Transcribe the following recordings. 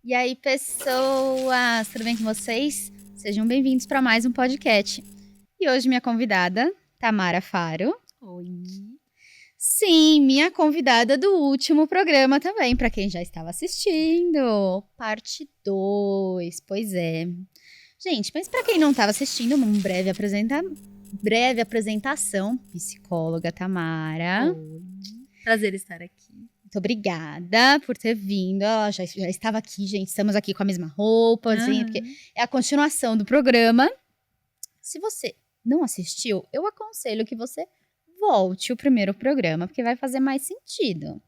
E aí, pessoas, tudo bem com vocês? Sejam bem-vindos para mais um podcast. E hoje minha convidada, Tamara Faro. Oi. Sim, minha convidada do último programa também, para quem já estava assistindo. Parte 2, pois é. Gente, mas para quem não estava assistindo, uma breve apresentação. Psicóloga Tamara. Oi. Prazer estar aqui. Muito obrigada por ter vindo. Ela já estava aqui, gente. Estamos aqui com a mesma roupa, assim, porque é a continuação do programa. Se você não assistiu, eu aconselho que você volte o primeiro programa, porque vai fazer mais sentido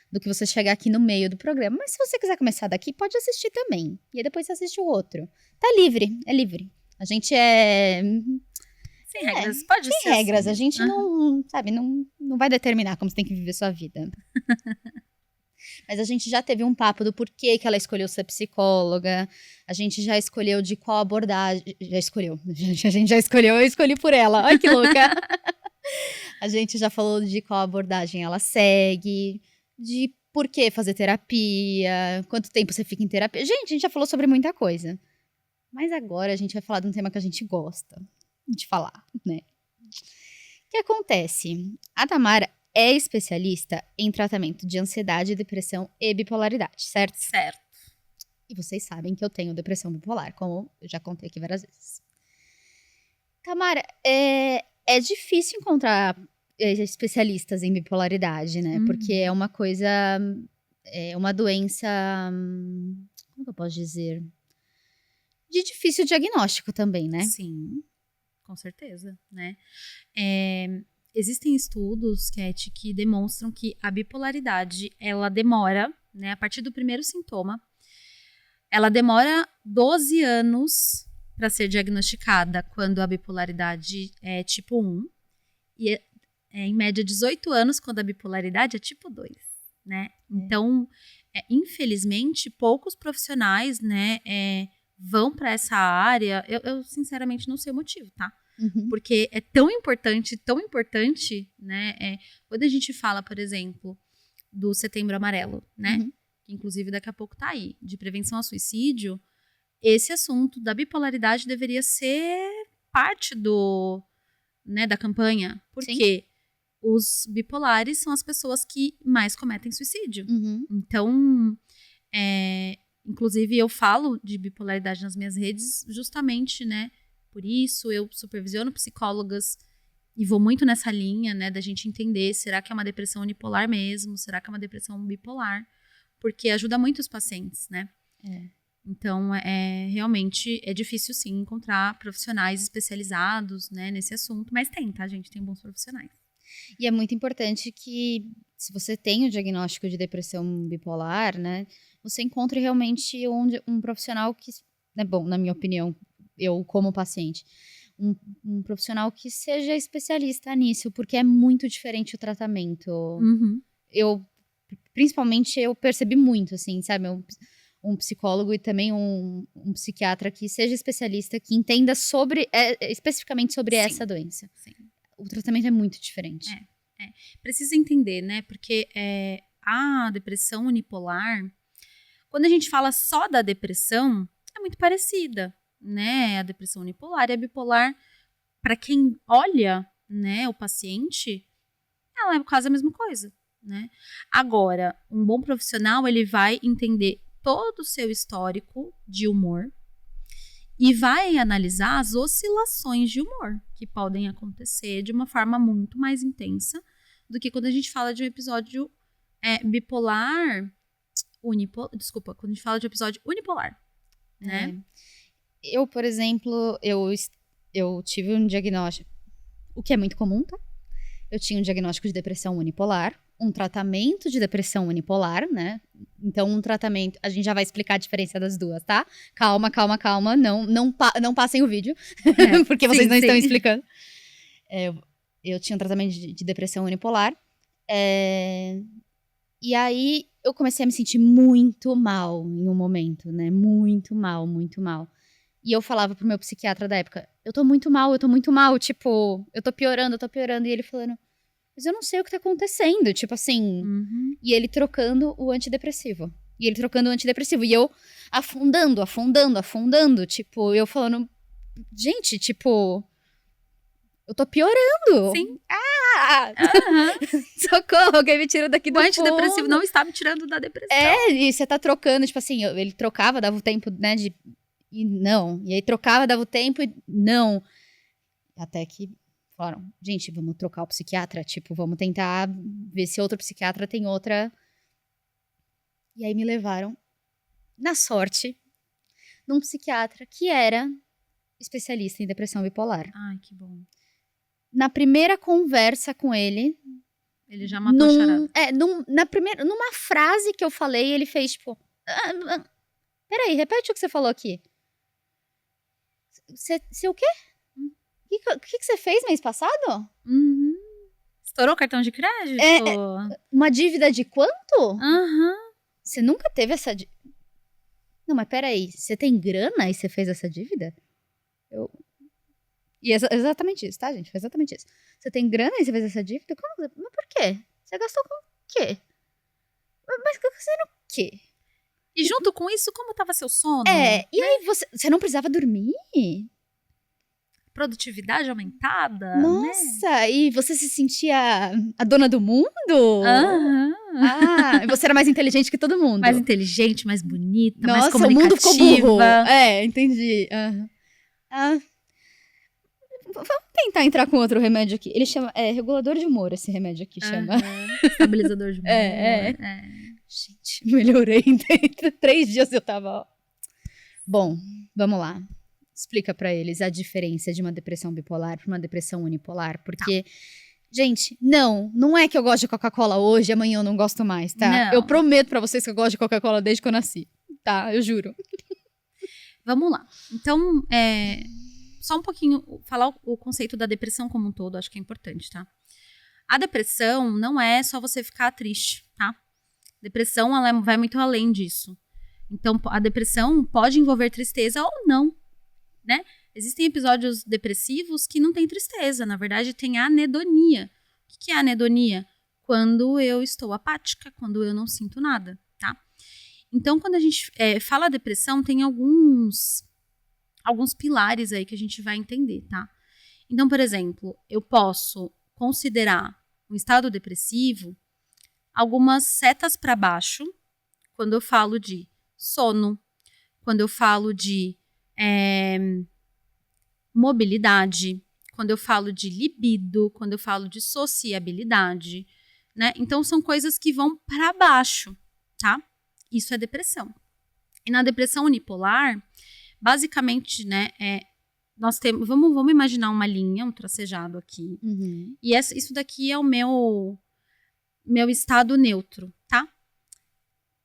do que você chegar aqui no meio do programa. Mas se você quiser começar daqui, pode assistir também. E aí depois você assiste o outro. Tá livre, é livre. A gente é... Sem regras, pode ser. Sem regras, a gente não, sabe, não vai determinar como você tem que viver sua vida. Mas a gente já teve um papo do porquê que ela escolheu ser psicóloga. A gente já escolheu de qual abordagem... Já escolheu. A gente já escolheu, eu escolhi por ela. Ai, que louca. A gente já falou de qual abordagem ela segue, de por que fazer terapia, quanto tempo você fica em terapia. Gente, a gente já falou sobre muita coisa. Mas agora a gente vai falar de um tema que a gente gosta de falar, né? O que acontece? A Tamara é especialista em tratamento de ansiedade, depressão e bipolaridade, certo? Certo. E vocês sabem que eu tenho depressão bipolar, como eu já contei aqui várias vezes. Tamara, é difícil encontrar especialistas em bipolaridade, né? Porque é uma coisa, é uma doença, como que eu posso dizer? De difícil diagnóstico também, né? Sim, com certeza, né? Existem estudos, Cat, que demonstram que a bipolaridade, ela demora, né? A partir do primeiro sintoma, ela demora 12 anos para ser diagnosticada quando a bipolaridade é tipo 1. E em média 18 anos quando a bipolaridade é tipo 2, né? Então, infelizmente, poucos profissionais, né, vão para essa área. Eu sinceramente não sei o motivo, tá? Porque é tão importante, né? Quando a gente fala, por exemplo, do Setembro Amarelo, né? Que inclusive daqui a pouco tá aí, de prevenção ao suicídio, esse assunto da bipolaridade deveria ser parte da campanha. Porque os bipolares são as pessoas que mais cometem suicídio. Então, inclusive eu falo de bipolaridade nas minhas redes justamente, né? Por isso eu supervisiono psicólogas e vou muito nessa linha, né? Da gente entender, será que é uma depressão unipolar mesmo? Será que é uma depressão bipolar? Porque ajuda muito os pacientes, né? Então, realmente é difícil, sim, encontrar profissionais especializados, né, nesse assunto. Mas tem, tá, gente? Tem bons profissionais. E é muito importante que, se você tem o diagnóstico de depressão bipolar, né, você encontre realmente um profissional que, né, bom, na minha opinião, eu como paciente, um profissional que seja especialista nisso, porque é muito diferente o tratamento. Principalmente, eu percebi muito, assim, sabe, um psicólogo e também um psiquiatra que seja especialista, que entenda especificamente sobre essa doença. Sim. O tratamento é muito diferente. Precisa entender, né? Porque a depressão unipolar, quando a gente fala só da depressão, é muito parecida, né? A depressão unipolar e a bipolar, para quem olha, né, o paciente, ela é quase a mesma coisa, né? Agora, um bom profissional, ele vai entender todo o seu histórico de humor e vai analisar as oscilações de humor que podem acontecer de uma forma muito mais intensa do que quando a gente fala de um episódio bipolar, quando a gente fala de um episódio unipolar, né? Eu, por exemplo, eu tive um diagnóstico, o que é muito comum, tá? Eu tinha um diagnóstico de depressão unipolar, um tratamento de depressão unipolar, né? Então, um tratamento... A gente já vai explicar a diferença das duas, tá? Calma. Não passem o vídeo, porque vocês não estão explicando. Eu tinha um tratamento de depressão unipolar. E aí, eu comecei a me sentir muito mal em um momento, né? Muito mal. E eu falava pro meu psiquiatra da época, eu tô muito mal, tipo, eu tô piorando. E ele falando, mas eu não sei o que tá acontecendo, tipo assim. Uhum. E ele trocando o antidepressivo. E ele trocando o antidepressivo. E eu afundando. Tipo, eu falando, gente, tipo, eu tô piorando. Sim. Socorro, alguém me tira daqui do O antidepressivo fundo. não está me tirando da depressão. E você tá trocando, tipo assim, ele trocava, dava o tempo, né, e não. E aí trocava, dava o tempo e não. Até que falaram, gente, vamos trocar o psiquiatra, tipo, vamos tentar ver se outro psiquiatra tem outra. E aí me levaram, na sorte, num psiquiatra que era especialista em depressão bipolar. Ai, que bom. Na primeira conversa com ele, Ele já matou a charada. numa frase que eu falei, ele fez tipo, peraí, repete o que você falou aqui. Você o quê? O que você fez mês passado? Uhum. Estourou o cartão de crédito? Uma dívida de quanto? Aham. Você nunca teve essa dívida? Não, mas peraí, você tem grana e você fez essa dívida? E exatamente isso, tá, gente? Foi exatamente isso. Você tem grana e você fez essa dívida? Mas por quê? Você gastou com o quê? Mas você não o quê? E junto com isso, como tava seu sono? E aí você não precisava dormir? Produtividade aumentada? Nossa, né? E você se sentia a dona do mundo? Aham. E você era mais inteligente que todo mundo. Mais inteligente, mais bonita, mais Nossa, o comunicativa. mundo ficou burro. Entendi. Vamos tentar entrar com outro remédio aqui. Ele chama. Regulador de humor, esse remédio aqui chama. Estabilizador de humor. Gente, melhorei. 3 dias eu tava. Bom, vamos lá. Explica pra eles a diferença de uma depressão bipolar pra uma depressão unipolar. Porque, gente, não é que eu gosto de Coca-Cola hoje e amanhã eu não gosto mais, tá? Não. Eu prometo pra vocês que eu gosto de Coca-Cola desde que eu nasci. Tá? Eu juro. Vamos lá. Então, só um pouquinho, falar o conceito da depressão como um todo, acho que é importante, tá? A depressão não é só você ficar triste, tá? Depressão, ela vai muito além disso. Então, a depressão pode envolver tristeza ou não, né? Existem episódios depressivos que não tem tristeza, na verdade tem anedonia. O que é anedonia? Quando eu estou apática, quando eu não sinto nada, tá? Então, quando a gente fala depressão, tem alguns pilares aí que a gente vai entender, tá? Então, por exemplo, eu posso considerar um estado depressivo algumas setas para baixo quando eu falo de sono, quando eu falo de mobilidade, quando eu falo de libido, quando eu falo de sociabilidade, né? Então, são coisas que vão para baixo, tá? Isso é depressão. E na depressão unipolar, basicamente, né, nós temos, vamos imaginar uma linha, um tracejado aqui. Uhum. E isso daqui é o meu estado neutro, tá?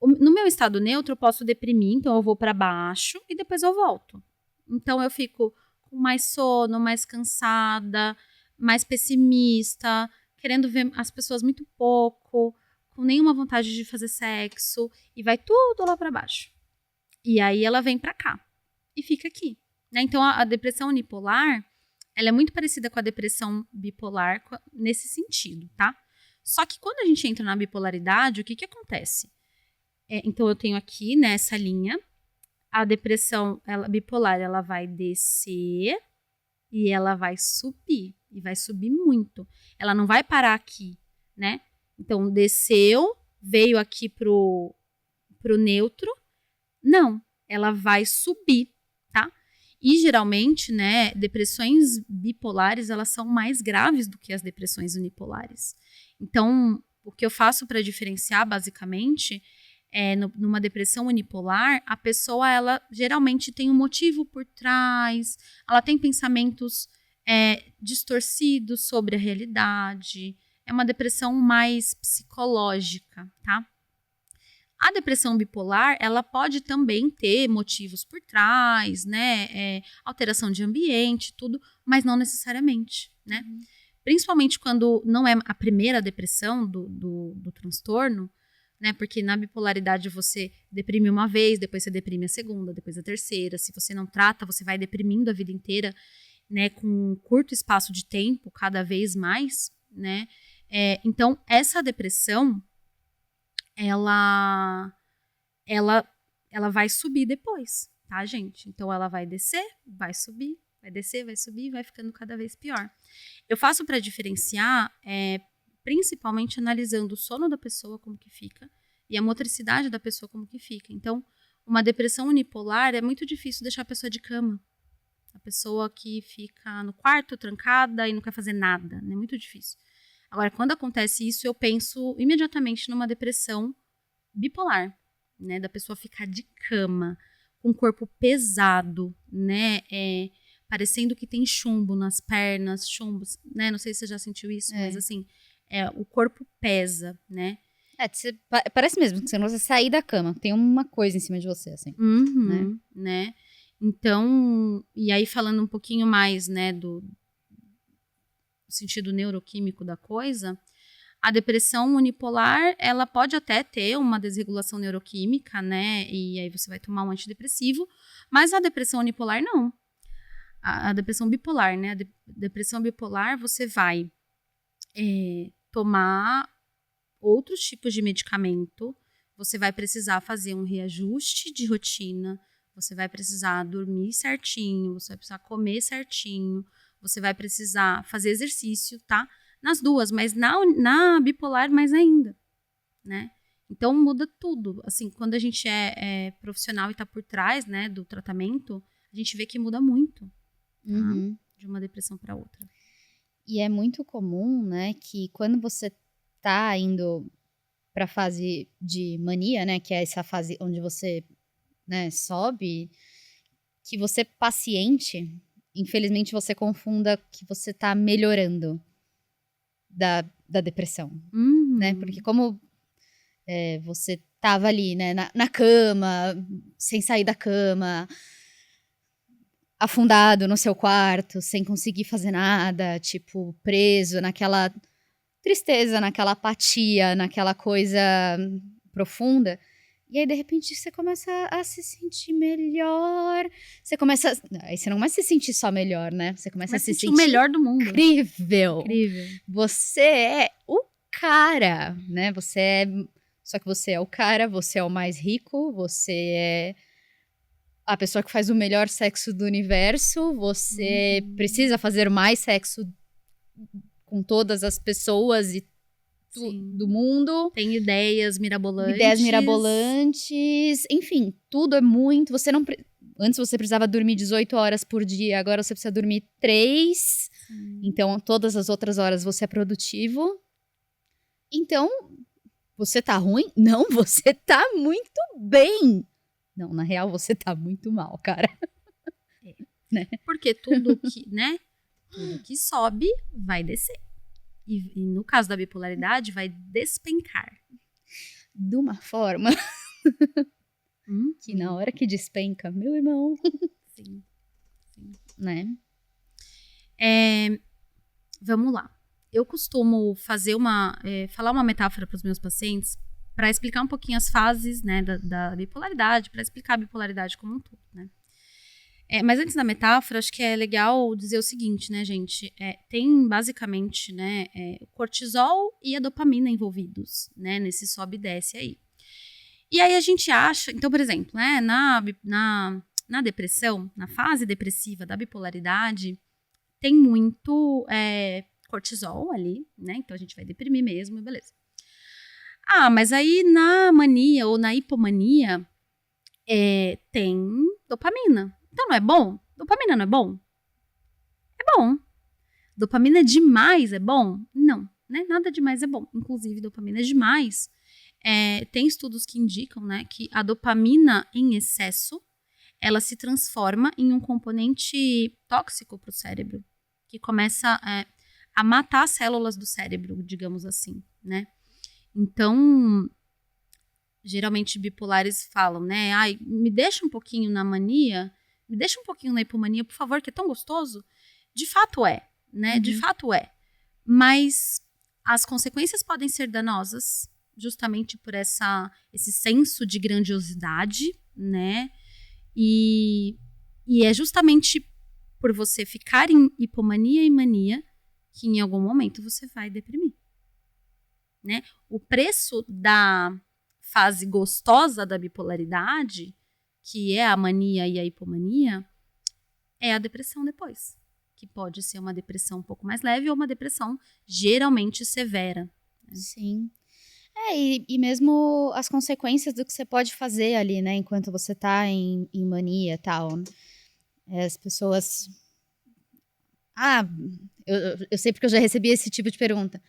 No meu estado neutro, eu posso deprimir, então eu vou para baixo e depois eu volto. Então eu fico com mais sono, mais cansada, mais pessimista, querendo ver as pessoas muito pouco, com nenhuma vontade de fazer sexo, e vai tudo lá para baixo. E aí ela vem para cá e fica aqui, né? Então a depressão unipolar, ela é muito parecida com a depressão bipolar nesse sentido, tá? Só que quando a gente entra na bipolaridade, o que acontece? Então eu tenho aqui nessa linha a depressão bipolar, ela vai descer e ela vai subir, e vai subir muito. Ela não vai parar aqui, né? Então desceu, veio aqui pro neutro. Não, ela vai subir, tá? E geralmente, né, depressões bipolares, elas são mais graves do que as depressões unipolares. Então, o que eu faço para diferenciar, basicamente, numa depressão unipolar, a pessoa, ela geralmente tem um motivo por trás, ela tem pensamentos distorcidos sobre a realidade, é uma depressão mais psicológica, tá? A depressão bipolar, ela pode também ter motivos por trás, né? Alteração de ambiente, tudo, mas não necessariamente, né? Uhum. Principalmente quando não é a primeira depressão do transtorno, né? Porque na bipolaridade você deprime uma vez, depois você deprime a segunda, depois a terceira. Se você não trata, você vai deprimindo a vida inteira, né? Com um curto espaço de tempo, cada vez mais, né? Então, essa depressão, ela ela vai subir depois, tá, gente? Então, ela vai descer, vai subir, vai descer, vai subir e vai ficando cada vez pior. Eu faço para diferenciar, principalmente analisando o sono da pessoa, como que fica, e a motricidade da pessoa, como que fica. Então, uma depressão unipolar é muito difícil deixar a pessoa de cama. A pessoa que fica no quarto, trancada e não quer fazer nada, né? É muito difícil. Agora, quando acontece isso, eu penso imediatamente numa depressão bipolar, né? Da pessoa ficar de cama, com o corpo pesado, né? Parecendo que tem chumbo nas pernas, chumbos, né? Não sei se você já sentiu isso, mas assim, o corpo pesa, né? Parece mesmo que você não consegue sair da cama, tem uma coisa em cima de você, assim. Né? Então, e aí falando um pouquinho mais, né, do sentido neuroquímico da coisa, a depressão unipolar, ela pode até ter uma desregulação neuroquímica, né, e aí você vai tomar um antidepressivo, mas a depressão unipolar não. A depressão bipolar, né, depressão bipolar você vai tomar outros tipos de medicamento, você vai precisar fazer um reajuste de rotina, você vai precisar dormir certinho, você vai precisar comer certinho, você vai precisar fazer exercício, tá? Nas duas, mas na bipolar mais ainda, né? Então muda tudo. Assim, quando a gente é profissional e tá por trás, né, do tratamento, a gente vê que muda muito, tá? De uma depressão para outra. E é muito comum, né, que quando você tá indo pra fase de mania, né, que é essa fase onde você, né, sobe, que você paciente, infelizmente você confunda que você tá melhorando da depressão, né, porque como você tava ali, né, na cama, sem sair da cama, afundado no seu quarto, sem conseguir fazer nada, tipo, preso naquela tristeza, naquela apatia, naquela coisa profunda. E aí, de repente, você começa a se sentir melhor. Você começa... Aí você não começa a se sentir só melhor, né? Você começa a se sentir o melhor do mundo. Incrível. Você é o cara, né? Só que você é o cara, você é o mais rico, você é a pessoa que faz o melhor sexo do universo, você precisa fazer mais sexo com todas as pessoas do mundo. Tem ideias mirabolantes. Enfim, tudo é muito... Antes você precisava dormir 18 horas por dia, agora você precisa dormir 3. Então, todas as outras horas você é produtivo. Então, você tá ruim? Não, você tá muito bem. Não, na real, você tá muito mal, cara. Né? Porque tudo que, né? Tudo que sobe vai descer. E no caso da bipolaridade, vai despencar. De uma forma que na hora que despenca, meu irmão. Sim. Né? Vamos lá. Eu costumo fazer falar uma metáfora para os meus pacientes para explicar um pouquinho as fases, né, da bipolaridade, para explicar a bipolaridade como um todo, né? Mas antes da metáfora, acho que é legal dizer o seguinte, né, gente? Tem basicamente, né, o cortisol e a dopamina envolvidos, né, nesse sobe e desce aí. E aí a gente acha, então, por exemplo, né, na depressão, na fase depressiva da bipolaridade, tem muito cortisol ali, né? Então a gente vai deprimir mesmo, beleza. Mas aí na mania ou na hipomania tem dopamina. Então não é bom? Dopamina não é bom? É bom. Dopamina demais é bom? Não, né? Nada demais é bom. Inclusive, dopamina demais. Tem estudos que indicam, né, que a dopamina em excesso, ela se transforma em um componente tóxico para o cérebro, que começa a matar as células do cérebro, digamos assim, né? Então, geralmente bipolares falam, né? Me deixa um pouquinho na mania, me deixa um pouquinho na hipomania, por favor, que é tão gostoso. De fato é, né? De fato é. Mas as consequências podem ser danosas, justamente por esse senso de grandiosidade, né? E é justamente por você ficar em hipomania e mania que em algum momento você vai deprimir, né? O preço da fase gostosa da bipolaridade, que é a mania e a hipomania, é a depressão depois. Que pode ser uma depressão um pouco mais leve ou uma depressão geralmente severa. Sim. E mesmo as consequências do que você pode fazer ali, né? Enquanto você tá em mania e tal. As pessoas... eu sei porque eu já recebi esse tipo de pergunta.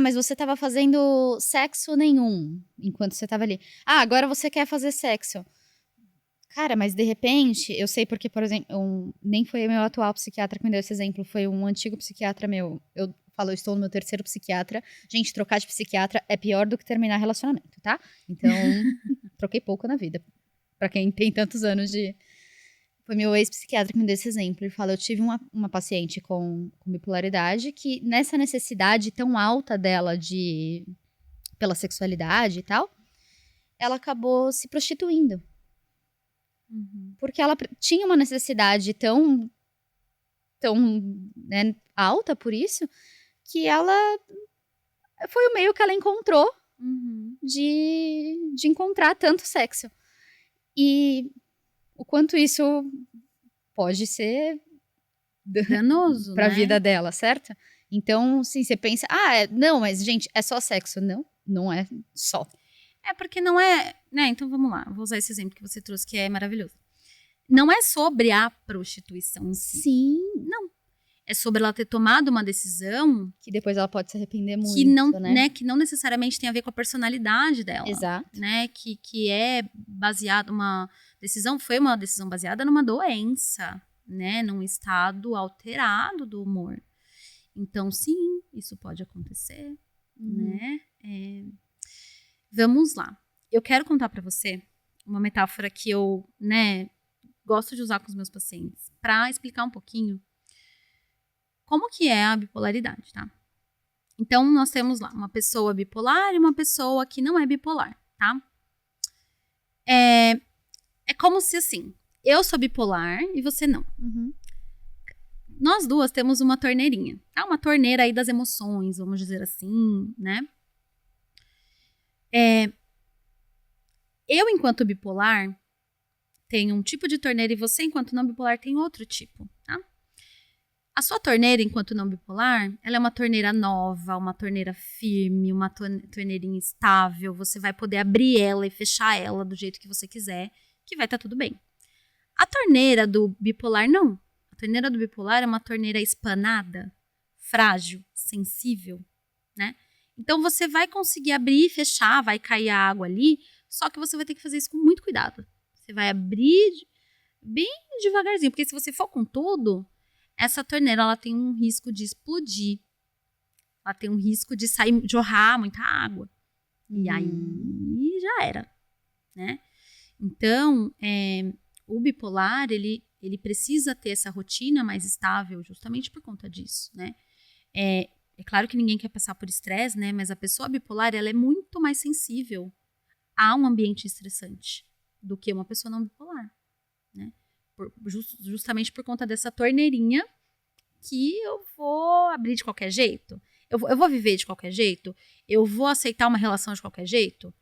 Mas você tava fazendo sexo nenhum enquanto você tava ali. Agora você quer fazer sexo. Cara, mas de repente, eu sei porque, por exemplo, nem foi o meu atual psiquiatra que me deu esse exemplo, foi um antigo psiquiatra meu. Eu falo, eu estou no meu 3º psiquiatra. Gente, trocar de psiquiatra é pior do que terminar relacionamento, tá? Então, troquei pouco na vida. Pra quem tem tantos anos de... Foi meu ex-psiquiatra que me deu esse exemplo. Ele fala, eu tive uma paciente com bipolaridade que, nessa necessidade tão alta dela pela sexualidade e tal, ela acabou se prostituindo. Porque ela tinha uma necessidade tão né, alta por isso, que ela foi o meio que ela encontrou de encontrar tanto sexo. E o quanto isso pode ser danoso pra né? vida dela, certo? Então, sim, você pensa, não, mas gente, é só sexo. Não, não é só. É porque não é, né? Então vamos lá, vou usar esse exemplo que você trouxe que é maravilhoso. Não é sobre a prostituição em si. Sim. Não. É sobre ela ter tomado uma decisão que depois ela pode se arrepender muito, que não, né? Que não necessariamente tem a ver com a personalidade dela. Exato. Né? Que é baseada foi uma decisão baseada numa doença, né? Num estado alterado do humor. Então, sim, isso pode acontecer, né? Vamos lá. Eu quero contar para você uma metáfora que eu, né, gosto de usar com os meus pacientes para explicar um pouquinho como que é a bipolaridade, tá? Então, nós temos lá uma pessoa bipolar e uma pessoa que não é bipolar, tá? É como se, assim, eu sou bipolar e você não. Nós duas temos uma torneirinha, tá? Uma torneira aí das emoções, vamos dizer assim, né? Eu, enquanto bipolar, tenho um tipo de torneira e você, enquanto não bipolar, tem outro tipo, tá? A sua torneira, enquanto não bipolar, ela é uma torneira nova, uma torneira firme, uma torneirinha estável. Você vai poder abrir ela e fechar ela do jeito que você quiser, que vai estar tudo bem. A torneira do bipolar, não. A torneira do bipolar é uma torneira espanada, frágil, sensível, né? Então, você vai conseguir abrir e fechar, vai cair a água ali, só que você vai ter que fazer isso com muito cuidado. Você vai abrir bem devagarzinho, porque se você for com tudo, essa torneira ela tem um risco de explodir. Ela tem um risco de jorrar muita água. E aí já era, né? Então, o bipolar, ele precisa ter essa rotina mais estável justamente por conta disso, né? É claro que ninguém quer passar por estresse, né? Mas a pessoa bipolar, ela é muito mais sensível a um ambiente estressante do que uma pessoa não bipolar, né? Justamente por conta dessa torneirinha que eu vou abrir de qualquer jeito. Eu vou viver de qualquer jeito? Eu vou aceitar uma relação de qualquer jeito?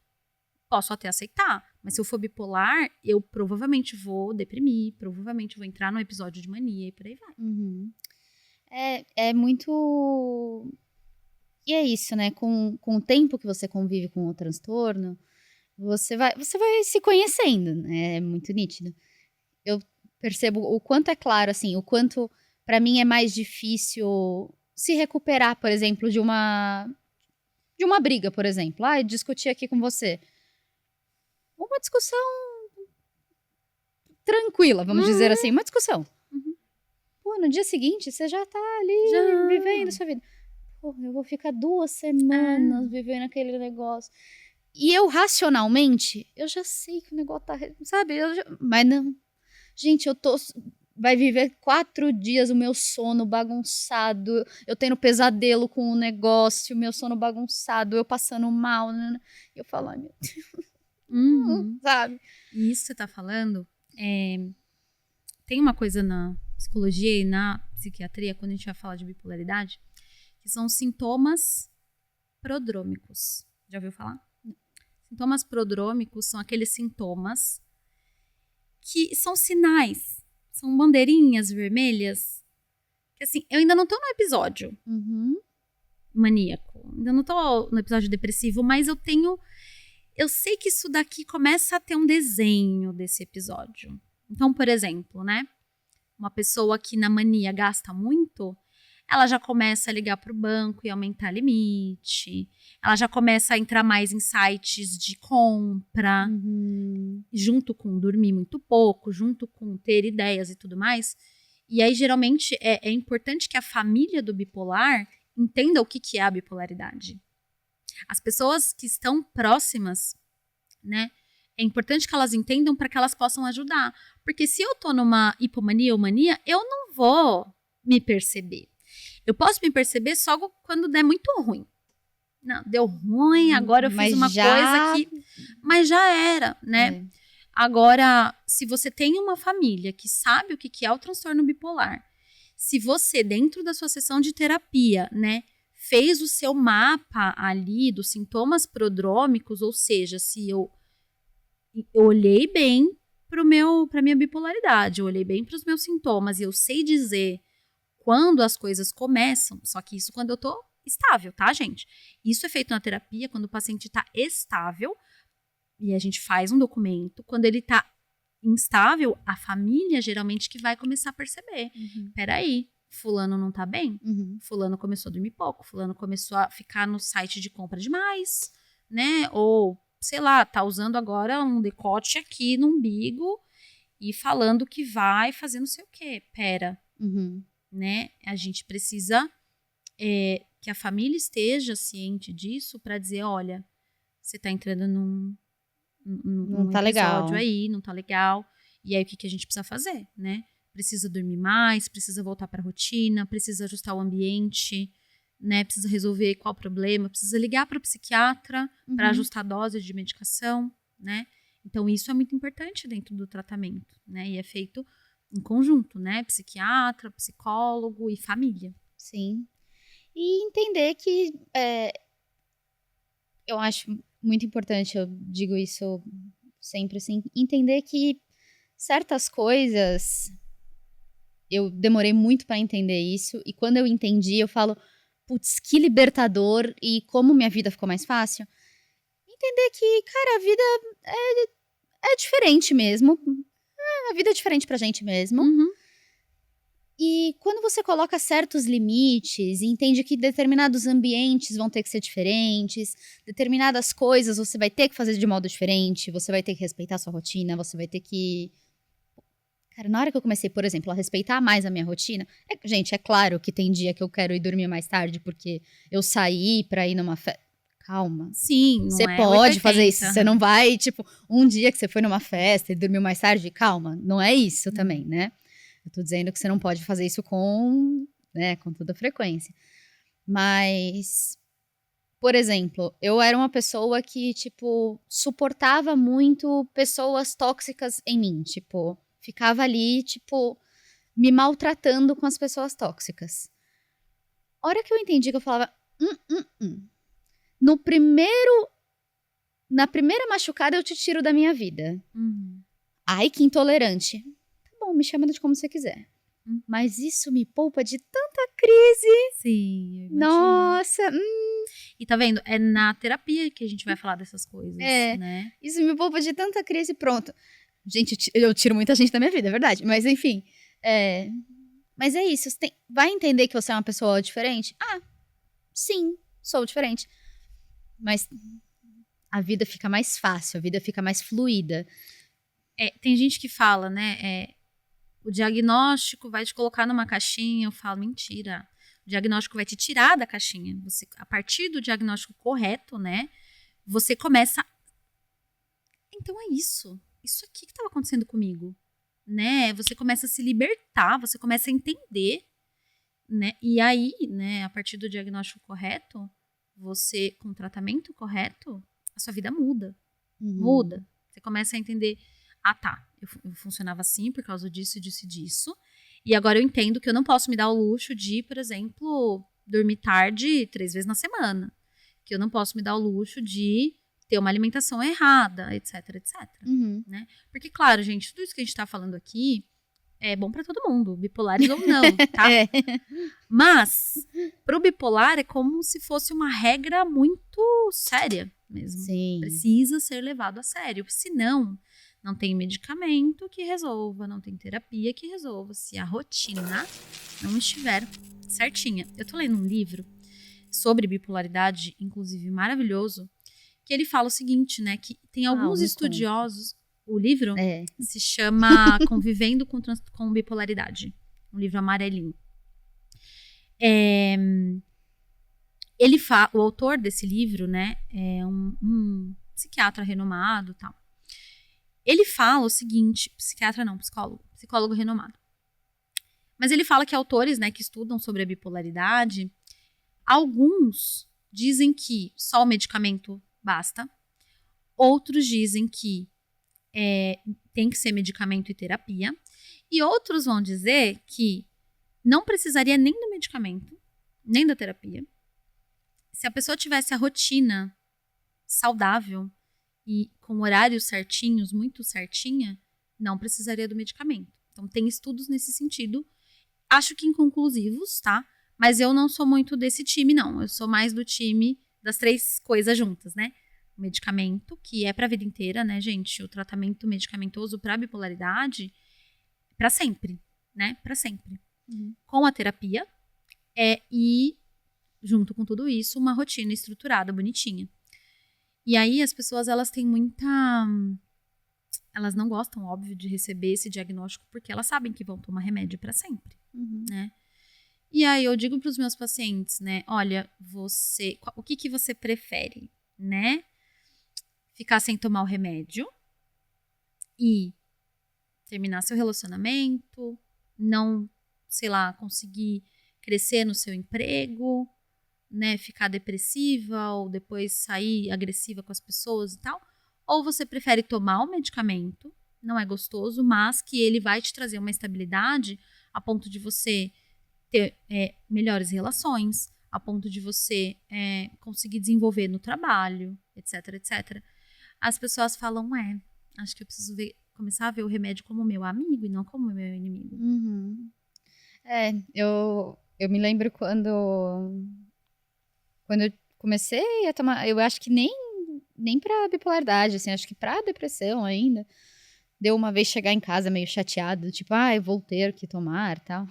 Posso até aceitar, mas se eu for bipolar, eu provavelmente vou deprimir, provavelmente vou entrar num episódio de mania e por aí vai. É muito... E é isso, né? Com o tempo que você convive com o transtorno, você vai se conhecendo, né? É muito nítido. Eu percebo o quanto é claro, assim, o quanto pra mim é mais difícil se recuperar, por exemplo, de uma briga, por exemplo. Discutir aqui com você. Uma discussão tranquila, vamos dizer assim, uma discussão. Pô, no dia seguinte, você já tá ali vivendo a sua vida. Pô, eu vou ficar 2 semanas vivendo aquele negócio. E eu, racionalmente, eu já sei que o negócio tá... Sabe? Mas não. Gente, vai viver 4 dias o meu sono bagunçado, eu tendo pesadelo com o negócio, meu sono bagunçado, eu passando mal. Né? E eu falo, ai, meu Deus. Sabe? E isso que você tá falando, tem uma coisa na psicologia e na psiquiatria, quando a gente vai falar de bipolaridade, que são sintomas prodrômicos. Já ouviu falar? Sintomas prodrômicos são aqueles sintomas que são sinais, são bandeirinhas vermelhas. Que assim, eu ainda não tô no episódio maníaco, ainda não tô no episódio depressivo, mas eu sei que isso daqui começa a ter um desenho desse episódio. Então, por exemplo, né? Uma pessoa que na mania gasta muito, ela já começa a ligar para o banco e aumentar limite. Ela já começa a entrar mais em sites de compra, junto com dormir muito pouco, junto com ter ideias e tudo mais. E aí, geralmente, é importante que a família do bipolar entenda o que é a bipolaridade. As pessoas que estão próximas, né? É importante que elas entendam para que elas possam ajudar. Porque se eu tô numa hipomania ou mania, eu não vou me perceber. Eu posso me perceber só quando der muito ruim. Não, deu ruim, agora eu fiz uma coisa que... Mas já era, né? Agora, se você tem uma família que sabe o que é o transtorno bipolar, se você, dentro da sua sessão de terapia, né, fez o seu mapa ali dos sintomas prodrômicos, ou seja, se eu olhei bem para minha bipolaridade, eu olhei bem para os meus sintomas e eu sei dizer quando as coisas começam, só que isso quando eu tô estável, tá, gente? Isso é feito na terapia quando o paciente tá estável e a gente faz um documento. Quando ele tá instável, a família geralmente que vai começar a perceber. Peraí, fulano não tá bem? Fulano começou a dormir pouco, fulano começou a ficar no site de compra demais, né? Ou, sei lá, tá usando agora um decote aqui no umbigo e falando que vai fazer não sei o quê. Pera, né? A gente precisa que a família esteja ciente disso para dizer, olha, você tá entrando num tá episódio legal aí, não tá legal. E aí, o que a gente precisa fazer, né? Precisa dormir mais, precisa voltar pra rotina, precisa ajustar o ambiente, né? Precisa resolver qual o problema, precisa ligar para o psiquiatra para ajustar a dose de medicação, né? Então, isso é muito importante dentro do tratamento, né? E é feito em conjunto, né? Psiquiatra, psicólogo e família. Sim. E entender que eu acho muito importante, eu digo isso sempre assim, entender que certas coisas eu demorei muito para entender isso, e quando eu entendi, eu falo, putz, que libertador, e como minha vida ficou mais fácil. Entender que, cara, a vida é diferente mesmo. A vida é diferente pra gente mesmo. E quando você coloca certos limites e entende que determinados ambientes vão ter que ser diferentes, determinadas coisas você vai ter que fazer de modo diferente, você vai ter que respeitar a sua rotina, você vai ter que... Cara, na hora que eu comecei, por exemplo, a respeitar mais a minha rotina... gente, é claro que tem dia que eu quero ir dormir mais tarde porque eu saí pra ir numa festa... Calma. Sim, você pode fazer isso. Você não vai, tipo, um dia que você foi numa festa e dormiu mais tarde, calma. Não é isso também, né? Eu tô dizendo que você não pode fazer isso com toda frequência. Mas, por exemplo, eu era uma pessoa que, tipo, suportava muito pessoas tóxicas em mim. Tipo, ficava ali, tipo, me maltratando com as pessoas tóxicas. A hora que eu entendi que eu falava... Na primeira machucada eu te tiro da minha vida. Ai, que intolerante. Bom, me chama de como você quiser. Mas isso me poupa de tanta crise. Sim, eu imagino. Nossa. E tá vendo? É na terapia que a gente vai falar dessas coisas, né? Isso me poupa de tanta crise, pronto. Gente, eu tiro muita gente da minha vida, é verdade. Mas enfim, mas é isso. Você vai entender que você é uma pessoa diferente? Sim, sou diferente. Mas a vida fica mais fácil, a vida fica mais fluida. Tem gente que fala, né? O diagnóstico vai te colocar numa caixinha. Eu falo, mentira. O diagnóstico vai te tirar da caixinha. Você, a partir do diagnóstico correto, né? Você começa... Então é isso. Isso aqui que estava acontecendo comigo, né? Você começa a se libertar, você começa a entender, né? E aí, né? A partir do diagnóstico correto, você, com o tratamento correto, a sua vida muda. Muda. Você começa a entender... tá, eu funcionava assim por causa disso, disso e disso. E agora eu entendo que eu não posso me dar o luxo de, por exemplo, dormir tarde 3 vezes na semana. Que eu não posso me dar o luxo de ter uma alimentação errada, etc, etc. Uhum. Porque, claro, gente, tudo isso que a gente tá falando aqui é bom pra todo mundo, bipolares ou não, tá? É. Mas, pro bipolar é como se fosse uma regra muito séria mesmo. Sim. Precisa ser levado a sério. Senão, não tem medicamento que resolva, não tem terapia que resolva. Se a rotina não estiver certinha. Eu tô lendo um livro sobre bipolaridade, inclusive maravilhoso, que ele fala o seguinte, né? Que tem alguns me estudiosos. O livro É. se chama Convivendo com Bipolaridade. Um livro amarelinho. O autor desse livro, né, é um psiquiatra renomado, tal. Ele fala o seguinte, psiquiatra não, psicólogo renomado. Mas ele fala que autores, né, que estudam sobre a bipolaridade, alguns dizem que só o medicamento basta, outros dizem que tem que ser medicamento e terapia, e outros vão dizer que não precisaria nem do medicamento, nem da terapia. Se a pessoa tivesse a rotina saudável e com horários certinhos, muito certinha, não precisaria do medicamento. Então, tem estudos nesse sentido, acho que inconclusivos, tá? Mas eu não sou muito desse time, não. Eu sou mais do time das 3 coisas juntas, né? O medicamento, que é pra vida inteira, né, gente? O tratamento medicamentoso pra bipolaridade, pra sempre, né? Pra sempre. Uhum. Com a terapia e, junto com tudo isso, uma rotina estruturada, bonitinha. E aí, as pessoas, elas têm muita... Elas não gostam, óbvio, de receber esse diagnóstico, porque elas sabem que vão tomar remédio pra sempre, né? E aí, eu digo pros meus pacientes, né? Olha, o que você prefere, né? Ficar sem tomar o remédio e terminar seu relacionamento, não, sei lá, conseguir crescer no seu emprego, né, ficar depressiva ou depois sair agressiva com as pessoas e tal, ou você prefere tomar o medicamento, não é gostoso, mas que ele vai te trazer uma estabilidade a ponto de você ter melhores relações, a ponto de você conseguir desenvolver no trabalho, etc, etc. As pessoas falam, acho que eu preciso começar a ver o remédio como meu amigo e não como meu inimigo. Uhum. Eu me lembro quando eu comecei a tomar, eu acho que nem pra bipolaridade, assim, acho que pra depressão ainda, deu uma vez chegar em casa meio chateado, tipo, eu vou ter que tomar, tal.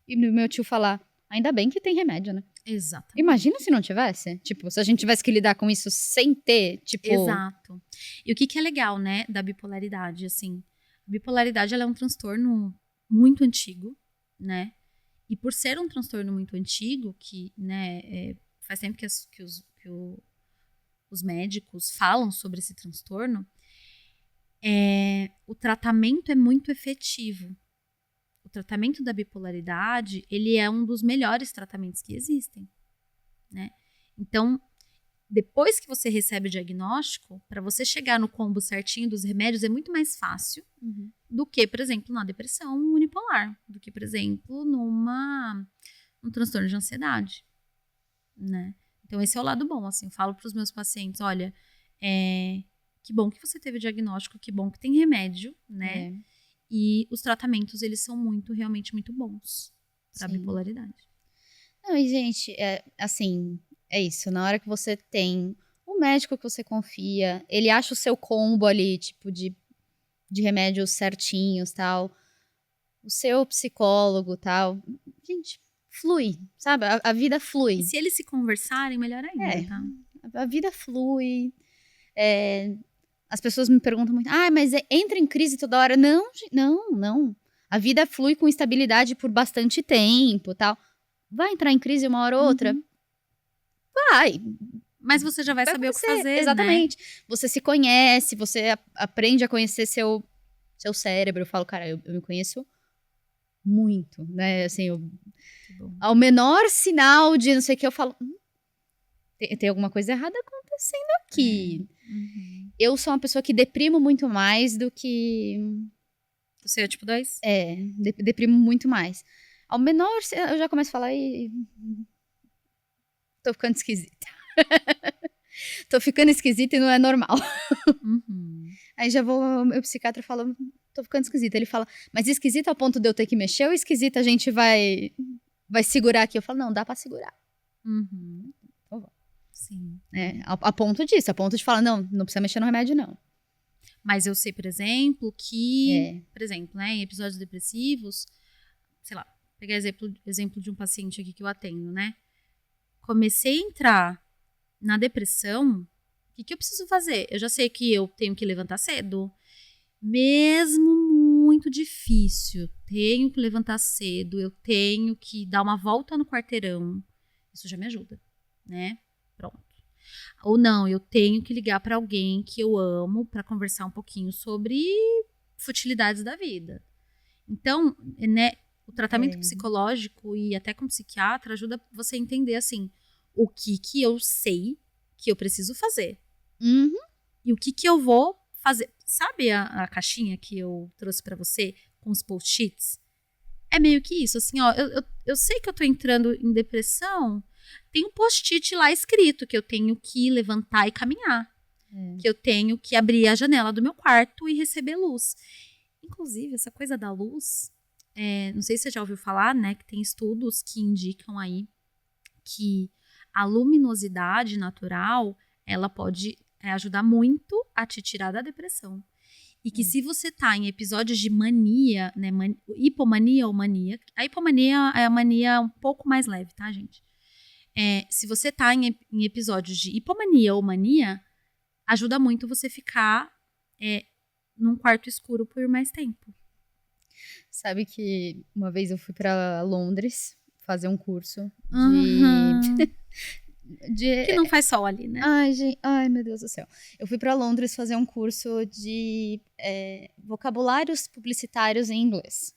E meu tio falar, ainda bem que tem remédio, né? Exatamente. Imagina se não tivesse, tipo, se a gente tivesse que lidar com isso sem ter, tipo... Exato. E o que é legal, né, da bipolaridade, assim, a bipolaridade, ela é um transtorno muito antigo, né, e por ser um transtorno muito antigo, que, né, faz tempo que os médicos falam sobre esse transtorno, o tratamento é muito efetivo. O tratamento da bipolaridade, ele é um dos melhores tratamentos que existem, né? Então, depois que você recebe o diagnóstico, para você chegar no combo certinho dos remédios é muito mais fácil do que, por exemplo, na depressão unipolar, do que, por exemplo, num transtorno de ansiedade, né? Então, esse é o lado bom, assim, eu falo para os meus pacientes, olha, que bom que você teve o diagnóstico, que bom que tem remédio, né? E os tratamentos, eles são realmente muito bons para bipolaridade. Não, e gente, assim, é isso. Na hora que você tem um médico que você confia, ele acha o seu combo ali, tipo, de remédios certinhos, tal. O seu psicólogo, tal. Gente, flui, sabe? A vida flui. E se eles se conversarem, melhor ainda, tá? A vida flui. As pessoas me perguntam muito, mas entra em crise toda hora. Não. A vida flui com estabilidade por bastante tempo, tal. Vai entrar em crise uma hora ou outra? Vai. Mas você já vai saber o que fazer, exatamente. Né? Você se conhece, você aprende a conhecer seu cérebro. Eu falo, cara, eu me conheço muito, né? Assim, ao menor sinal de não sei o que, eu falo, tem alguma coisa errada acontecendo aqui. Eu sou uma pessoa que deprimo muito mais do que... Você é tipo 2? Deprimo muito mais. Ao menor, eu já começo a falar e... tô ficando esquisita. tô ficando esquisita e não é normal. Uhum. Aí já vou, meu psiquiatra fala, tô ficando esquisita. Ele fala, mas esquisita ao ponto de eu ter que mexer ou esquisita a gente vai segurar aqui? Eu falo, não, dá pra segurar. Uhum. Então, Sim. a ponto disso, a ponto de falar, não precisa mexer no remédio, não. Mas eu sei, por exemplo, que, por exemplo, né, em episódios depressivos, sei lá, pegar exemplo de um paciente aqui que eu atendo, né? Comecei a entrar na depressão, o que eu preciso fazer? Eu já sei que eu tenho que levantar cedo, mesmo muito difícil, tenho que levantar cedo, eu tenho que dar uma volta no quarteirão, isso já me ajuda, né? Pronto. Ou não, eu tenho que ligar para alguém que eu amo para conversar um pouquinho sobre futilidades da vida. Então, né, o tratamento psicológico e até com psiquiatra ajuda você a entender, assim, o que eu sei que eu preciso fazer. Uhum. E o que eu vou fazer. Sabe a caixinha que eu trouxe para você com os post-its? É meio que isso, assim, ó, eu sei que eu tô entrando em depressão, tem um post-it lá escrito que eu tenho que levantar e caminhar. Que eu tenho que abrir a janela do meu quarto e receber luz. Inclusive, essa coisa da luz, não sei se você já ouviu falar, né, que tem estudos que indicam aí que a luminosidade natural, ela pode ajudar muito a te tirar da depressão. E que se você tá em episódios de mania, né, hipomania ou mania, a hipomania é a mania um pouco mais leve, tá, gente? Se você tá em episódios de hipomania ou mania, ajuda muito você ficar num quarto escuro por mais tempo. Sabe que uma vez eu fui pra Londres fazer um curso Que não faz sol ali, né? Ai, gente, ai, meu Deus do céu. Eu fui pra Londres fazer um curso de vocabulários publicitários em inglês.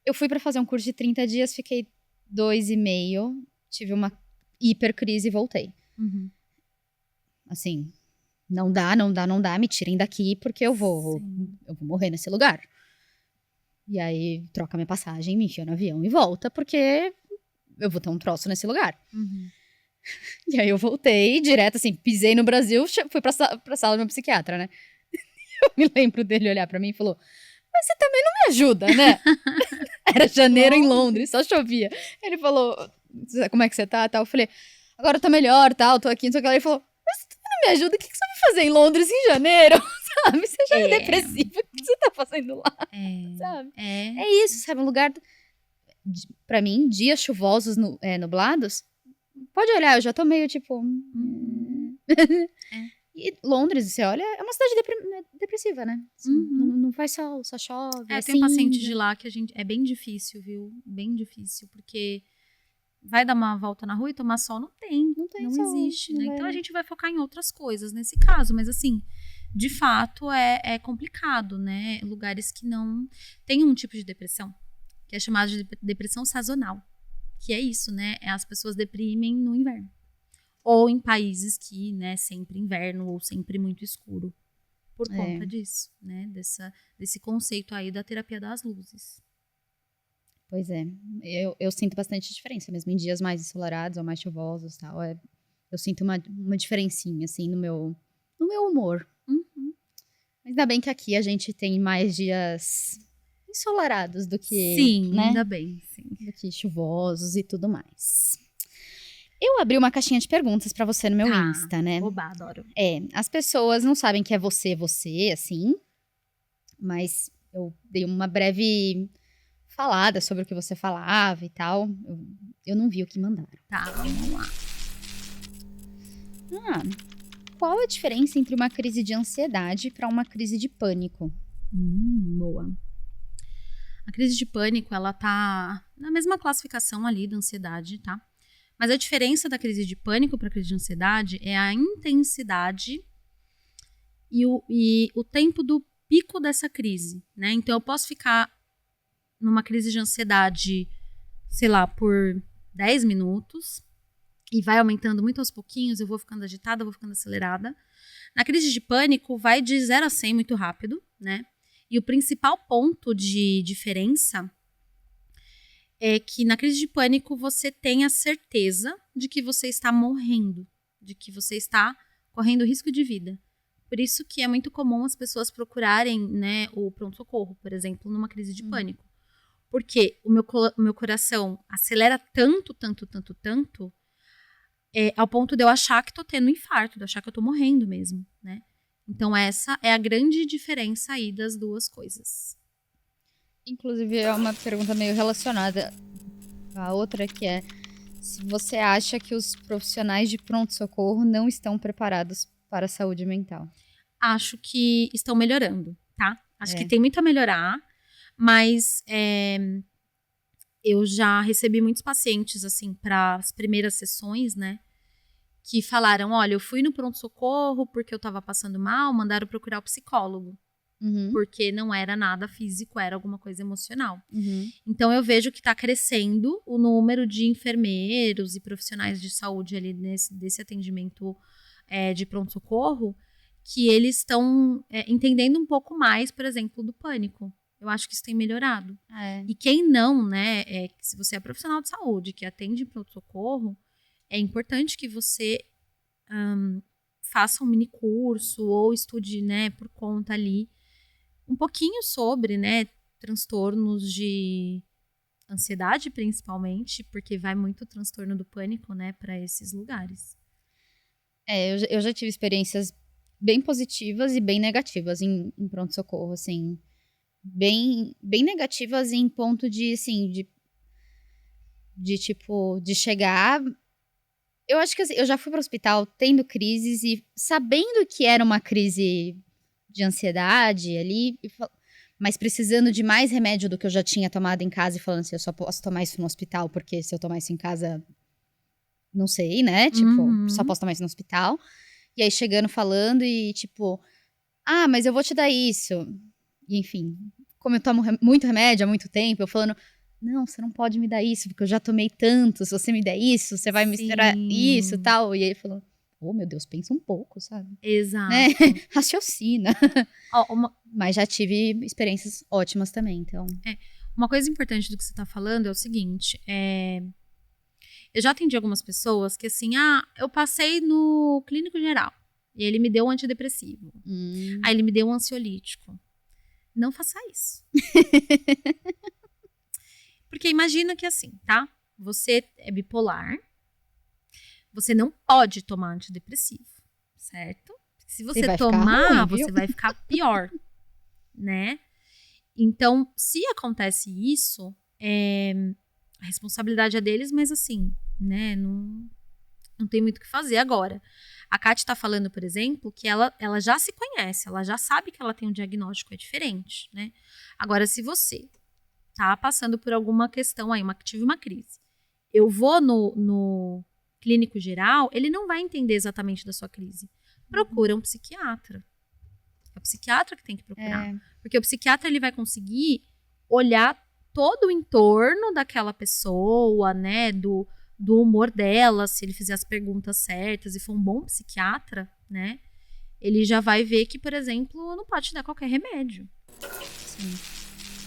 Eu fui pra fazer um curso de 30 dias, fiquei 2,5, tive uma hipercrise e voltei. Uhum. Assim, não dá, me tirem daqui porque eu vou morrer nesse lugar. E aí, troca minha passagem, me enfia no avião e volta, porque eu vou ter um troço nesse lugar. Uhum. E aí eu voltei direto, assim, pisei no Brasil, fui pra sala do meu psiquiatra, né? Eu me lembro dele olhar pra mim e falou, mas você também não me ajuda, né? Era janeiro em Londres, só chovia. Ele falou, como é que você tá? Tal. Eu falei, agora eu tô melhor, tal, tô aqui, não sei o que lá. Ele falou, mas você também não me ajuda? O que você vai fazer em Londres em janeiro? Sabe? Você já é depressiva, o que você tá fazendo lá? Sabe? É isso, sabe? Um lugar, pra mim, dias chuvosos, nublados, pode olhar, eu já tô meio tipo... E Londres, você olha, é uma cidade depressiva, né? Assim, não faz sol, só chove. Tem um paciente de lá que é bem difícil, viu? Bem difícil, porque vai dar uma volta na rua e tomar sol, não sol, existe, né? Então a gente vai focar em outras coisas nesse caso, mas assim, de fato é complicado, né? Lugares que não... Tem um tipo de depressão que é chamado de depressão sazonal, que é isso, né? As pessoas deprimem no inverno. Ou em países que, né, sempre inverno ou sempre muito escuro. Por conta disso, né? Desse conceito aí da terapia das luzes. Pois é. Eu sinto bastante diferença mesmo em dias mais ensolarados ou mais chuvosos e tal. Eu sinto uma diferencinha, assim, no meu humor. Uhum. Mas ainda bem que aqui a gente tem mais dias ensolarados do que... Sim, né? ainda bem, sim. Do que chuvosos e tudo mais. Eu abri uma caixinha de perguntas pra você no meu Insta, né? Oba, adoro. As pessoas não sabem que é você, assim. Mas eu dei uma breve falada sobre o que você falava e tal. Eu não vi o que mandaram. Tá, vamos lá. Qual a diferença entre uma crise de ansiedade pra uma crise de pânico? Boa. A crise de pânico, ela tá na mesma classificação ali da ansiedade, tá? Mas a diferença da crise de pânico para a crise de ansiedade é a intensidade e o tempo do pico dessa crise, né? Então, eu posso ficar numa crise de ansiedade, sei lá, por 10 minutos e vai aumentando muito aos pouquinhos, eu vou ficando agitada, eu vou ficando acelerada. Na crise de pânico, vai de 0 a 100 muito rápido, né? E o principal ponto de diferença é que na crise de pânico você tem a certeza de que você está morrendo, de que você está correndo risco de vida. Por isso que é muito comum as pessoas procurarem, né, o pronto-socorro, por exemplo, numa crise de pânico. Porque o meu coração acelera tanto, ao ponto de eu achar que tô tendo um infarto, de eu achar que eu tô morrendo mesmo, né? Então essa é a grande diferença aí das duas coisas. Inclusive, é uma pergunta meio relacionada à outra, que é se você acha que os profissionais de pronto-socorro não estão preparados para a saúde mental. Acho que estão melhorando, tá? Acho É. que tem muito a melhorar, mas eu já recebi muitos pacientes, assim, para as primeiras sessões, né? Que falaram, olha, eu fui no pronto-socorro porque eu tava passando mal, mandaram procurar o psicólogo. Porque não era nada físico, era alguma coisa emocional. Então eu vejo que está crescendo o número de enfermeiros e profissionais de saúde ali desse atendimento de pronto-socorro, que eles estão entendendo um pouco mais, por exemplo, do pânico. Eu acho que isso tem melhorado. E quem não, né, se você é profissional de saúde que atende em pronto-socorro, é importante que você faça um mini curso ou estude, né, por conta ali, um pouquinho sobre, né, transtornos de ansiedade, principalmente, porque vai muito transtorno do pânico, né, para esses lugares. Eu já tive experiências bem positivas e bem negativas em pronto-socorro, assim. Bem negativas em ponto de, assim, de chegar. Eu acho que assim, eu já fui para o hospital tendo crises e sabendo que era uma crise de ansiedade ali, mas precisando de mais remédio do que eu já tinha tomado em casa e falando assim, eu só posso tomar isso no hospital, porque se eu tomar isso em casa, não sei, né? Tipo, só posso tomar isso no hospital. E aí chegando falando e tipo, mas eu vou te dar isso. E enfim, como eu tomo muito remédio há muito tempo, eu falando, não, você não pode me dar isso, porque eu já tomei tanto, se você me der isso, você vai misturar isso e tal. E aí ele falou, oh, meu Deus, pensa um pouco, sabe? Exato. Né? Raciocina. Mas já tive experiências ótimas também, então. Uma coisa importante do que você tá falando é o seguinte, eu já atendi algumas pessoas que assim, eu passei no clínico geral e ele me deu um antidepressivo. Aí ele me deu um ansiolítico. Não faça isso. Porque imagina que assim, tá? Você é bipolar, você não pode tomar antidepressivo, certo? Se você tomar, ruim, você vai ficar pior, né? Então, se acontece isso, a responsabilidade é deles, mas assim, né? Não tem muito o que fazer agora. A Kati tá falando, por exemplo, que ela já se conhece, ela já sabe que ela tem um diagnóstico diferente, né? Agora, se você tá passando por alguma questão aí, tive uma crise, eu vou no clínico geral, ele não vai entender exatamente da sua crise. Procura um psiquiatra. É o psiquiatra que tem que procurar. Porque o psiquiatra, ele vai conseguir olhar todo o entorno daquela pessoa, né, do humor dela, se ele fizer as perguntas certas e for um bom psiquiatra, né, ele já vai ver que, por exemplo, não pode te dar qualquer remédio. Sim.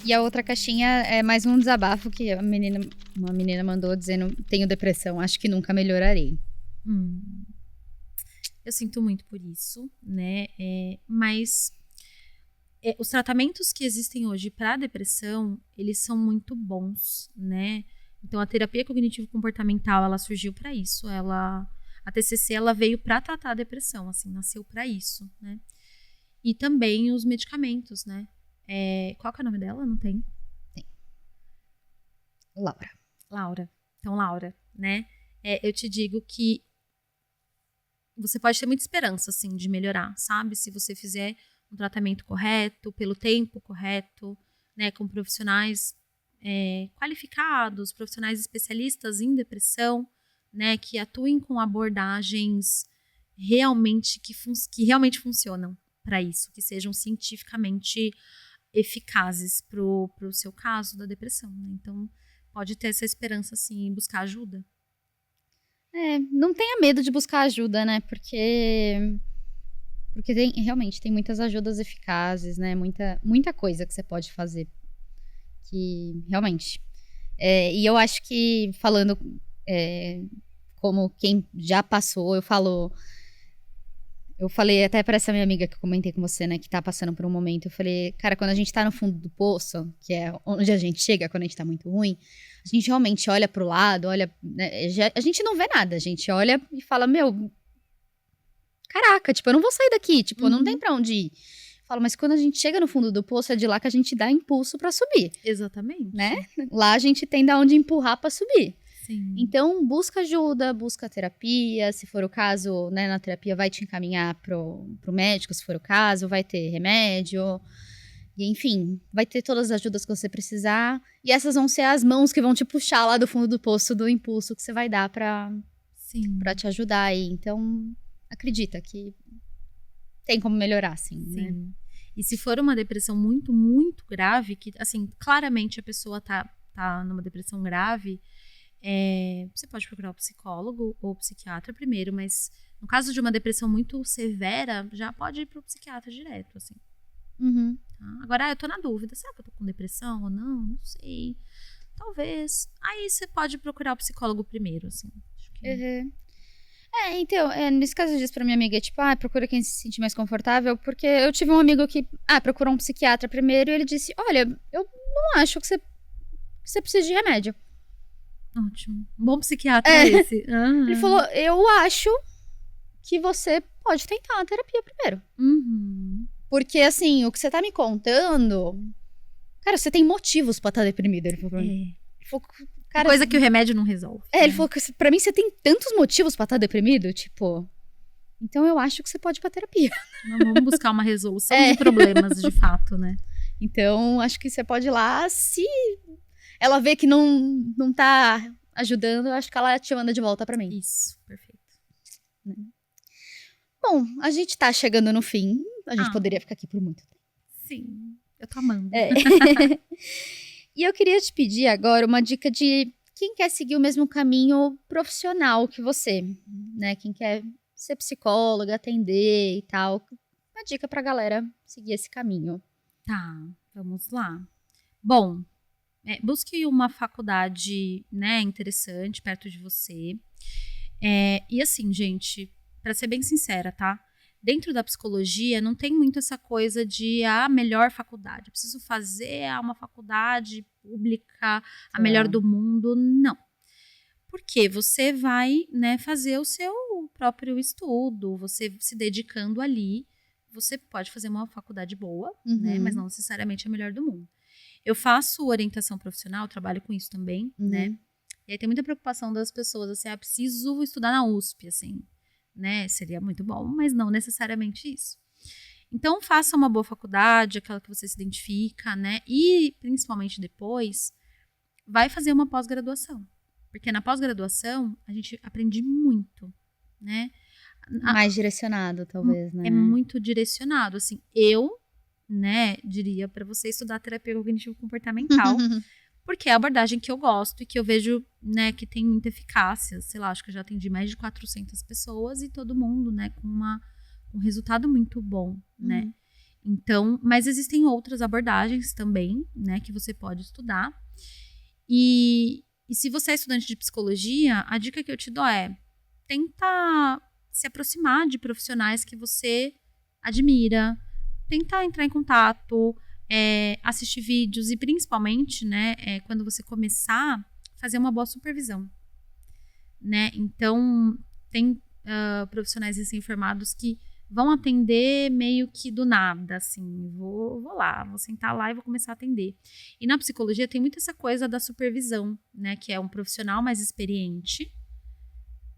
E a outra caixinha é mais um desabafo que uma menina mandou dizendo, tenho depressão, acho que nunca melhorarei. Eu sinto muito por isso, né, mas os tratamentos que existem hoje para depressão, eles são muito bons, né? Então, a terapia cognitivo-comportamental, ela surgiu para isso. A TCC, ela veio para tratar a depressão, assim, nasceu para isso, né? E também os medicamentos, né? Qual que é o nome dela? Não tem? Tem. Laura. Então, Laura, né? Eu te digo que você pode ter muita esperança, assim, de melhorar, sabe? Se você fizer um tratamento correto, pelo tempo correto, né? Com profissionais qualificados, profissionais especialistas em depressão, né, que atuem com abordagens realmente que realmente funcionam para isso, que sejam cientificamente eficazes para o seu caso da depressão. Né? Então, pode ter essa esperança, sim, em buscar ajuda. Não tenha medo de buscar ajuda, né, porque realmente tem muitas ajudas eficazes, né, muita coisa que você pode fazer que realmente. E eu acho que, falando como quem já passou, eu falo, Eu falei até pra essa minha amiga que eu comentei com você, né, que tá passando por um momento, eu falei, cara, quando a gente tá no fundo do poço, que é onde a gente chega quando a gente tá muito ruim, a gente realmente olha pro lado, olha, né, a gente não vê nada, a gente olha e fala, meu, caraca, tipo, eu não vou sair daqui, tipo, não tem pra onde ir. Falo, mas quando a gente chega no fundo do poço, é de lá que a gente dá impulso pra subir, Exatamente. né? Lá a gente tem da onde empurrar pra subir. Sim. Então, busca ajuda, busca terapia. Se for o caso, né, na terapia vai te encaminhar pro médico, se for o caso, vai ter remédio. E, enfim, vai ter todas as ajudas que você precisar. E essas vão ser as mãos que vão te puxar lá do fundo do poço do impulso que você vai dar pra te ajudar aí. Então, acredita que tem como melhorar, sim. Né? E se for uma depressão muito, muito grave, que, assim, claramente a pessoa tá numa depressão grave, você pode procurar o psicólogo ou o psiquiatra primeiro, mas no caso de uma depressão muito severa, já pode ir pro psiquiatra direto, assim. Uhum. Tá? Agora, eu tô na dúvida, será que eu tô com depressão ou não? Não sei. Talvez. Aí você pode procurar o psicólogo primeiro, assim. Acho que... Uhum. Então, nesse caso eu disse pra minha amiga, tipo, procura quem se sente mais confortável, porque eu tive um amigo que, procurou um psiquiatra primeiro e ele disse, olha, eu não acho que você precisa de remédio. Ótimo. Um bom psiquiatra esse. Ele falou, eu acho que você pode tentar a terapia primeiro. Uhum. Porque, assim, o que você tá me contando, cara, você tem motivos pra estar deprimido. Ele falou pra mim. Ele falou, cara, coisa que o remédio não resolve. Ele falou que pra mim você tem tantos motivos pra estar deprimido, tipo... Então eu acho que você pode ir pra terapia. Vamos buscar uma resolução de problemas, de fato, né? Então, acho que você pode ir lá, se ela vê que não tá ajudando, eu acho que ela te manda de volta pra mim. Isso, perfeito. Bom, a gente tá chegando no fim. A gente poderia ficar aqui por muito tempo. Sim, eu tô amando. E eu queria te pedir agora uma dica de quem quer seguir o mesmo caminho profissional que você, né? Quem quer ser psicóloga, atender e tal. Uma dica pra galera seguir esse caminho. Tá, vamos lá. Bom, busque uma faculdade, né, interessante perto de você. E assim, gente, pra ser bem sincera, tá? Dentro da psicologia não tem muito essa coisa de a melhor faculdade. Eu preciso fazer uma faculdade pública, a melhor do mundo. Não. Porque você vai, né, fazer o seu próprio estudo, você se dedicando ali. Você pode fazer uma faculdade boa, né, mas não necessariamente a melhor do mundo. Eu faço orientação profissional, trabalho com isso também, né? E aí tem muita preocupação das pessoas, assim, preciso estudar na USP, assim, né? Seria muito bom, mas não necessariamente isso. Então, faça uma boa faculdade, aquela que você se identifica, né? E, principalmente depois, vai fazer uma pós-graduação. Porque na pós-graduação, a gente aprende muito, né? Mais direcionado, talvez, né? É muito direcionado, assim. Eu, né, diria para você estudar terapia cognitivo-comportamental, porque é a abordagem que eu gosto e que eu vejo, né, que tem muita eficácia. Sei lá, acho que eu já atendi mais de 400 pessoas e todo mundo, né, com um resultado muito bom, né? Então, mas existem outras abordagens também, né, que você pode estudar. E se você é estudante de psicologia, a dica que eu te dou é tenta se aproximar de profissionais que você admira, tenta entrar em contato, assistir vídeos e principalmente, né, quando você começar, fazer uma boa supervisão, né? Então, tem profissionais recém-formados que vão atender meio que do nada, assim, vou lá, vou sentar lá e vou começar a atender. E na psicologia tem muito essa coisa da supervisão, né, que é um profissional mais experiente,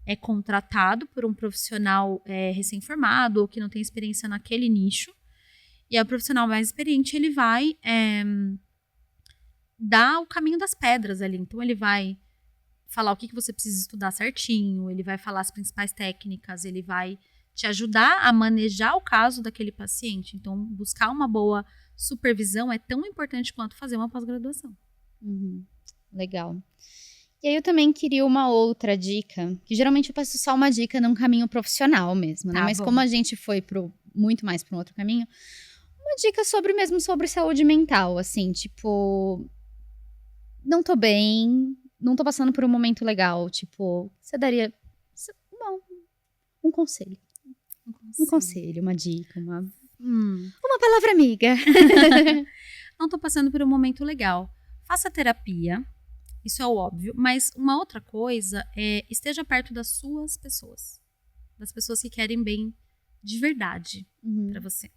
é contratado por um profissional recém-formado ou que não tem experiência naquele nicho. E o profissional mais experiente, ele vai dar o caminho das pedras ali. Então, ele vai falar o que você precisa estudar certinho, ele vai falar as principais técnicas, ele vai te ajudar a manejar o caso daquele paciente. Então, buscar uma boa supervisão é tão importante quanto fazer uma pós-graduação. Legal. E aí eu também queria uma outra dica, que geralmente eu peço só uma dica num caminho profissional mesmo, né? Mas como a gente foi muito mais para um outro caminho, uma dica sobre saúde mental, assim, tipo, não tô bem, não tô passando por um momento legal, tipo, você daria um conselho. Um conselho, uma dica, uma Hum, palavra amiga. não tô passando por um momento legal. Faça terapia, isso é o óbvio, mas uma outra coisa é esteja perto das suas pessoas. Das pessoas que querem bem de verdade pra você.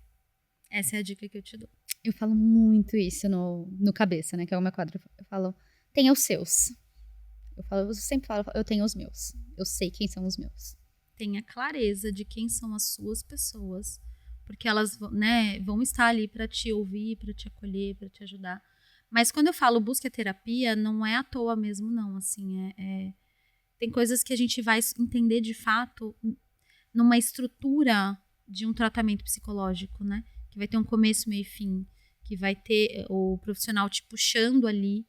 Essa é a dica que eu te dou. Eu falo muito isso no Cabeça, né? Que é o meu quadro. Eu falo, tenha os seus. Eu sempre falo, eu tenho os meus. Eu sei quem são os meus. Tenha clareza de quem são as suas pessoas, porque elas, né, vão estar ali pra te ouvir, pra te acolher, pra te ajudar. Mas quando eu falo busque a terapia, não é à toa mesmo, não. Assim, tem coisas que a gente vai entender de fato numa estrutura de um tratamento psicológico, né? Que vai ter um começo, meio e fim, que vai ter o profissional te puxando ali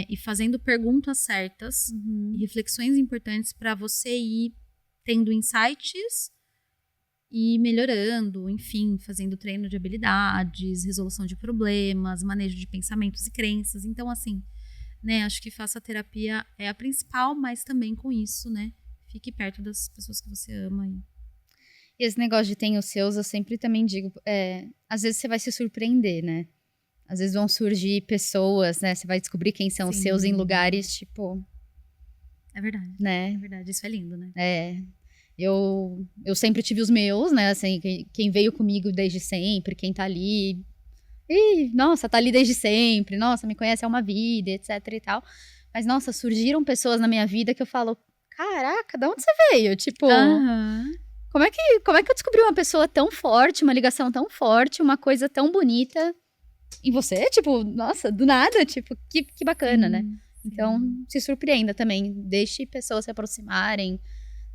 e fazendo perguntas certas e reflexões importantes para você ir tendo insights e melhorando, enfim, fazendo treino de habilidades, resolução de problemas, manejo de pensamentos e crenças. Então, assim, né, acho que faça terapia é a principal, mas também com isso, né, fique perto das pessoas que você ama. E esse negócio de tem os seus, eu sempre também digo, às vezes você vai se surpreender, né? Às vezes vão surgir pessoas, né? Você vai descobrir quem são os seus em lugares, tipo... É verdade. Né? É verdade, isso é lindo, né? Eu sempre tive os meus, né? Assim, quem veio comigo desde sempre, quem tá ali... nossa, tá ali desde sempre. Nossa, me conhece há uma vida, etc e tal. Mas, nossa, surgiram pessoas na minha vida que eu falo... Caraca, de onde você veio? Tipo... Como é que eu descobri uma pessoa tão forte, uma ligação tão forte, uma coisa tão bonita em você? Tipo, nossa, do nada, tipo, que bacana, né? Então, se surpreenda também. Deixe pessoas se aproximarem,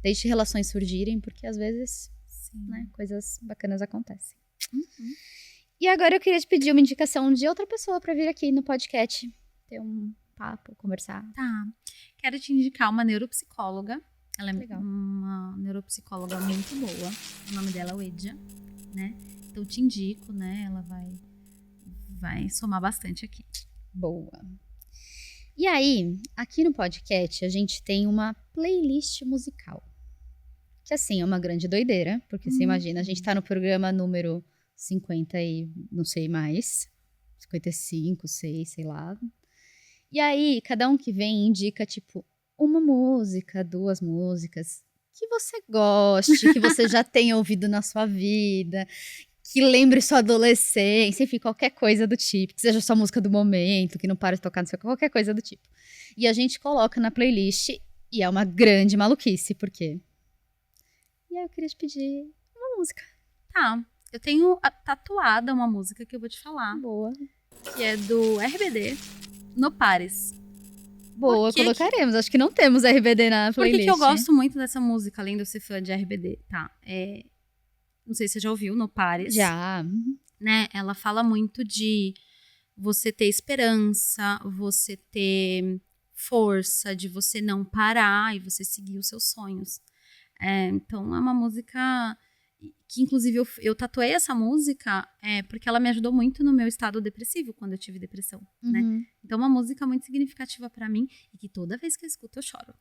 deixe relações surgirem, porque às vezes, né, coisas bacanas acontecem. E agora eu queria te pedir uma indicação de outra pessoa pra vir aqui no podcast, ter um papo, conversar. Tá. Quero te indicar uma neuropsicóloga. Ela é Legal. uma neuropsicóloga muito boa. O nome dela é Wedia, né? Então te indico, né? Ela vai somar bastante aqui. Boa. E aí, aqui no podcast, a gente tem uma playlist musical. Que assim, é uma grande doideira, porque você imagina, a gente tá no programa número 50 e não sei mais. 55, sei lá. E aí, cada um que vem indica, tipo, uma música, 2 músicas que você goste, que você já tenha ouvido na sua vida, que lembre sua adolescência, enfim, qualquer coisa do tipo, que seja sua música do momento, que não para de tocar, não sei, qualquer coisa do tipo. E a gente coloca na playlist e é uma grande maluquice, por quê? E aí eu queria te pedir uma música. Tá. Eu tenho tatuada uma música que eu vou te falar. Boa. Que é do RBD, No Pares. Boa, colocaremos. Acho que não temos RBD na Por playlist. que eu gosto muito dessa música, além de eu ser fã de RBD? Tá. Não sei se você já ouviu, No Pares. Já. Né? Ela fala muito de você ter esperança, você ter força, de você não parar e você seguir os seus sonhos. Então, é uma música que, inclusive, eu tatuei essa música porque ela me ajudou muito no meu estado depressivo, quando eu tive depressão, né? Então, é uma música muito significativa pra mim e que toda vez que eu escuto, eu choro.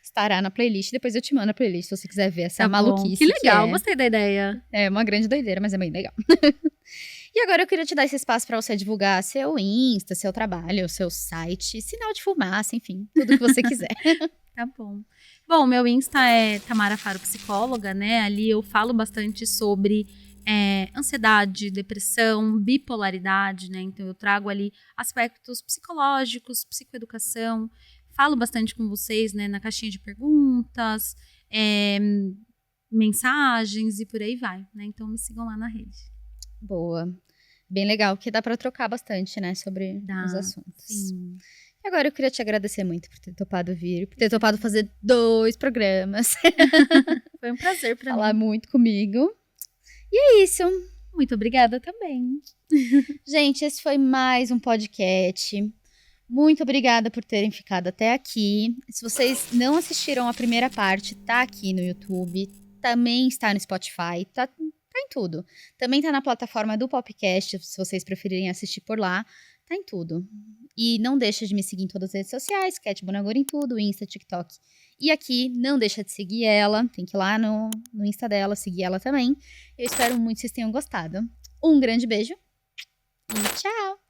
Estará na playlist, depois eu te mando a playlist se você quiser ver essa maluquice. Que legal, gostei da ideia. É uma grande doideira, mas é bem legal. E agora eu queria te dar esse espaço para você divulgar seu Insta, seu trabalho, seu site, sinal de fumaça, enfim, tudo que você quiser. Tá bom. Bom, meu Insta é Tamara Faro Psicóloga, né? Ali eu falo bastante sobre ansiedade, depressão, bipolaridade, né? Então eu trago ali aspectos psicológicos, psicoeducação, falo bastante com vocês, né? Na caixinha de perguntas, mensagens e por aí vai, né? Então me sigam lá na rede. Boa. Bem legal, porque dá para trocar bastante, né? Sobre os assuntos. Sim. E agora eu queria te agradecer muito por ter topado vir, por ter topado fazer 2 programas. Foi um prazer para mim. Falar muito comigo. E é isso. Muito obrigada também. Gente, esse foi mais um podcast. Muito obrigada por terem ficado até aqui. Se vocês não assistiram a primeira parte, tá aqui no YouTube. Também está no Spotify. Tá em tudo. Também tá na plataforma do Popcast, se vocês preferirem assistir por lá. Tá em tudo. E não deixa de me seguir em todas as redes sociais, Cat Bonagor em tudo, Insta, TikTok. E aqui, não deixa de seguir ela, tem que ir lá no Insta dela, seguir ela também. Eu espero muito que vocês tenham gostado. Um grande beijo e tchau!